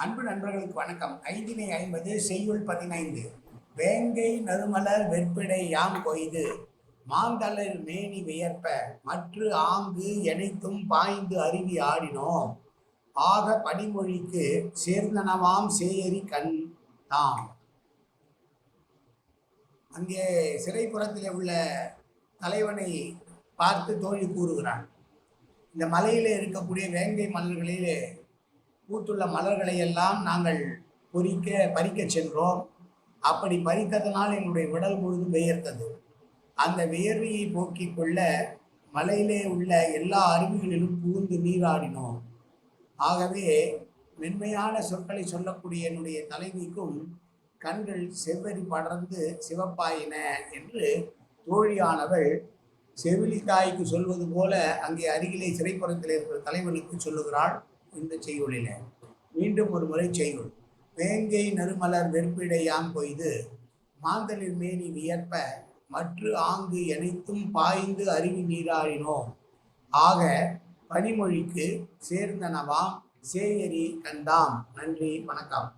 அன்பு நண்பர்களுக்கு வணக்கம். 550 செய்யுள் 15. வேங்கை நறுமலர் வெற்பிடை யாம் கொய்து மாந்தளர் மேனி வியர்ப்ப மற்று ஆங்கு எனைத்தும் பாய்ந்து அருவி ஆடினோம் ஆக பனிமொழிக்கு சேர்ந்தனவாம் சேயரி கண் தாம். அங்கே சிறைப்புறத்தில் உள்ள தலைவனை பார்த்து தோழி கூறுகிறான், இந்த மலையிலே இருக்கக்கூடிய வேங்கை மலர்களிலே பூத்துள்ள மலர்களை எல்லாம் நாங்கள் பறிக்க சென்றோம். அப்படி பறித்ததனால் என்னுடைய உடல் முழுதும் வியர்த்தது. அந்த வியர்வையை போக்கிக் கொள்ள மலையிலே உள்ள எல்லா அருவிகளிலும் புகுந்து நீராடினோம். ஆகவே மென்மையான சொற்களை சொல்லக்கூடிய என்னுடைய தலைவிக்கும் கண்கள் செவ்வரி படர்ந்து சிவப்பாயின என்று தோழியானவள் செவிலி தாய்க்கு சொல்வது போல அங்கே அருகிலே சிறைப்புறத்தில் இருக்கிற தலைவனுக்கு சொல்லுகிறாள். இந்த செய்யுளில மீண்டும் ஒரு முறை செய்யுள். வேங்கை நறுமலர் வெற்பிடை யாம் கொய்து மாந்தளிர் மேனி வியற்ப மற்று ஆங்கு எனைத்தும் பாய்ந்து அருவி நீராடினோம் ஆக பனிமொழிக்கு சேர்ந்தனவாம் சேயரி கண்டாம். நன்றி, வணக்கம்.